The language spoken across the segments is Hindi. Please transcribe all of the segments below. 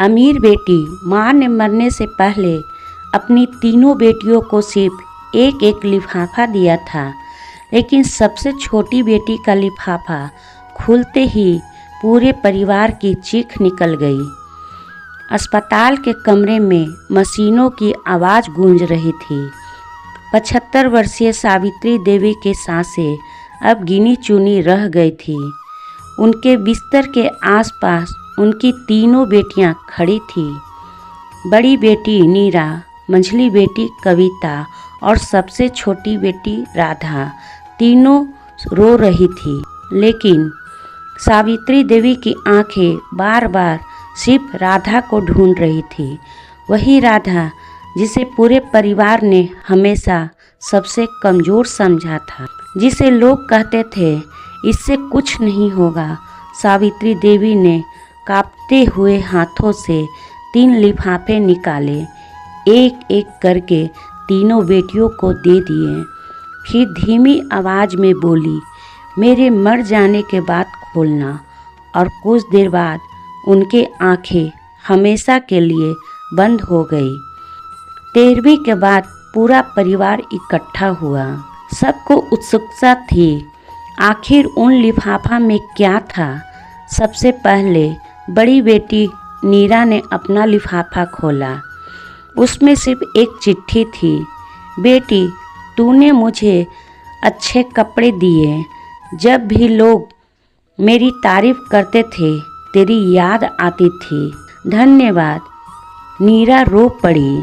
अमीर बेटी माँ ने मरने से पहले अपनी तीनों बेटियों को सिर्फ एक एक लिफाफा दिया था, लेकिन सबसे छोटी बेटी का लिफाफा खुलते ही पूरे परिवार की चीख निकल गई। अस्पताल के कमरे में मशीनों की आवाज़ गूंज रही थी। 75 वर्षीय सावित्री देवी के सांसें अब गिनी चुनी रह गई थी। उनके बिस्तर के आसपास उनकी तीनों बेटियां खड़ी थीं। बड़ी बेटी नीरा, मंझली बेटी कविता और सबसे छोटी बेटी राधा, तीनों रो रही थी। लेकिन सावित्री देवी की आंखें बार बार सिर्फ राधा को ढूंढ रही थी। वही राधा जिसे पूरे परिवार ने हमेशा सबसे कमज़ोर समझा था, जिसे लोग कहते थे इससे कुछ नहीं होगा। सावित्री देवी ने कांपते हुए हाथों से 3 लिफाफे निकाले, एक एक करके तीनों बेटियों को दे दिए। फिर धीमी आवाज़ में बोली, मेरे मर जाने के बाद खोलना। और कुछ देर बाद उनके आंखें हमेशा के लिए बंद हो गई। 13वीं के बाद पूरा परिवार इकट्ठा हुआ। सबको उत्सुकता थी, आखिर उन लिफाफा में क्या था। सबसे पहले बड़ी बेटी नीरा ने अपना लिफाफा खोला। उसमें सिर्फ एक चिट्ठी थी, बेटी तूने मुझे अच्छे कपड़े दिए, जब भी लोग मेरी तारीफ करते थे तेरी याद आती थी, धन्यवाद। नीरा रो पड़ी।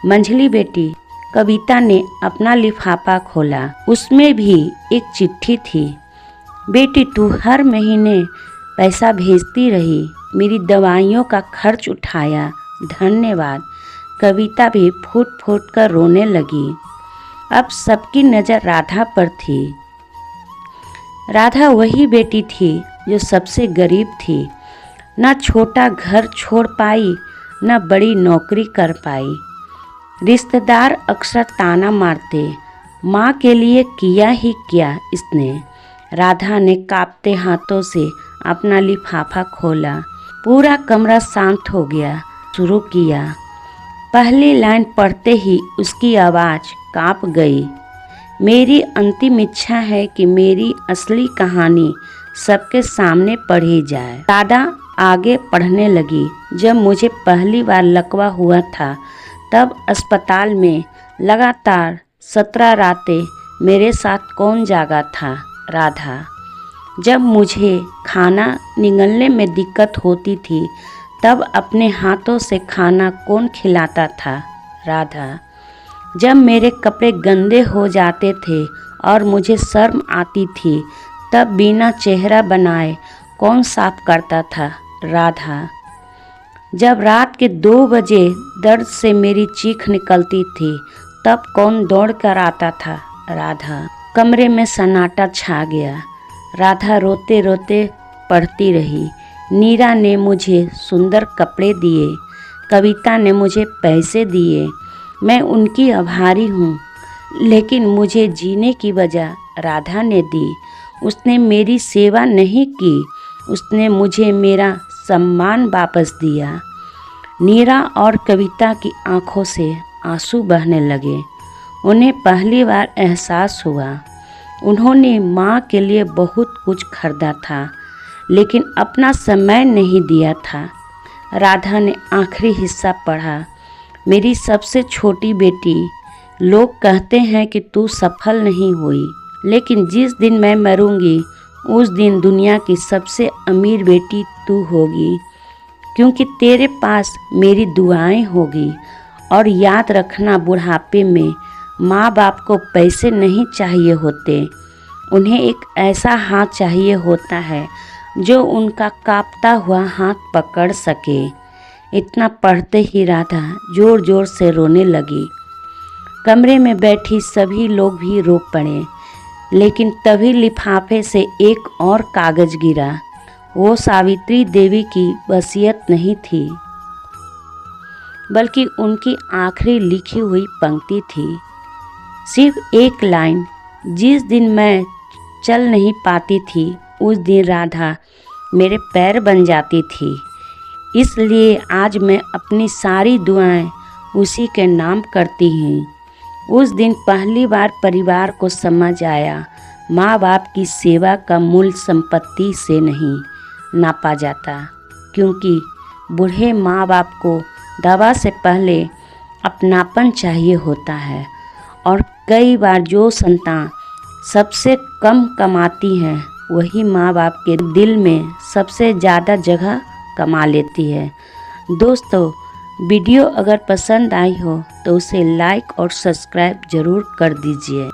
मंझली बेटी कविता ने अपना लिफाफा खोला। उसमें भी एक चिट्ठी थी, बेटी तू हर महीने पैसा भेजती रही, मेरी दवाइयों का खर्च उठाया, धन्यवाद। कविता भी फूट फूट कर रोने लगी। अब सबकी नज़र राधा पर थी। राधा वही बेटी थी जो सबसे गरीब थी, न छोटा घर छोड़ पाई न बड़ी नौकरी कर पाई। रिश्तेदार अक्सर ताना मारते, माँ के लिए किया ही क्या इसने। राधा ने कांपते हाथों से अपना लिफाफा खोला। पूरा कमरा शांत हो गया। शुरू किया। पहली लाइन पढ़ते ही उसकी आवाज़ कांप गई, मेरी अंतिम इच्छा है कि मेरी असली कहानी सबके सामने पढ़ी जाए। दादा आगे पढ़ने लगी, जब मुझे पहली बार लकवा हुआ था तब अस्पताल में लगातार 17 रातें मेरे साथ कौन जागा था, राधा। जब मुझे खाना निगलने में दिक्कत होती थी तब अपने हाथों से खाना कौन खिलाता था, राधा। जब मेरे कपड़े गंदे हो जाते थे और मुझे शर्म आती थी तब बिना चेहरा बनाए कौन साफ करता था, राधा। जब रात के 2 बजे दर्द से मेरी चीख निकलती थी तब कौन दौड़ कर आता था, राधा। कमरे में सन्नाटा छा गया। राधा रोते रोते पढ़ती रही। नीरा ने मुझे सुंदर कपड़े दिए, कविता ने मुझे पैसे दिए, मैं उनकी आभारी हूँ, लेकिन मुझे जीने की वजह राधा ने दी। उसने मेरी सेवा नहीं की, उसने मुझे मेरा सम्मान वापस दिया। नीरा और कविता की आंखों से आंसू बहने लगे। उन्हें पहली बार एहसास हुआ, उन्होंने माँ के लिए बहुत कुछ खरीदा था लेकिन अपना समय नहीं दिया था। राधा ने आखिरी हिस्सा पढ़ा, मेरी सबसे छोटी बेटी, लोग कहते हैं कि तू सफल नहीं हुई, लेकिन जिस दिन मैं मरूंगी उस दिन दुनिया की सबसे अमीर बेटी तू होगी, क्योंकि तेरे पास मेरी दुआएं होगी। और याद रखना, बुढ़ापे में माँ बाप को पैसे नहीं चाहिए होते, उन्हें एक ऐसा हाथ चाहिए होता है जो उनका कांपता हुआ हाथ पकड़ सके। इतना पढ़ते ही राधा ज़ोर ज़ोर से रोने लगी। कमरे में बैठी सभी लोग भी रो पड़े, लेकिन तभी लिफाफे से एक और कागज़ गिरा। वो सावित्री देवी की वसीयत नहीं थी, बल्कि उनकी आखिरी लिखी हुई पंक्ति थी। सिर्फ एक लाइन, जिस दिन मैं चल नहीं पाती थी उस दिन राधा मेरे पैर बन जाती थी। इसलिए आज मैं अपनी सारी दुआएं उसी के नाम करती हूँ। उस दिन पहली बार परिवार को समझ आया, माँ बाप की सेवा का मूल्य संपत्ति से नहीं नापा जाता, क्योंकि बूढ़े माँ बाप को दवा से पहले अपनापन चाहिए होता है। और कई बार जो संतान सबसे कम कमाती है वही माँ बाप के दिल में सबसे ज़्यादा जगह कमा लेती है। दोस्तों, वीडियो अगर पसंद आई हो तो उसे लाइक और सब्सक्राइब ज़रूर कर दीजिए।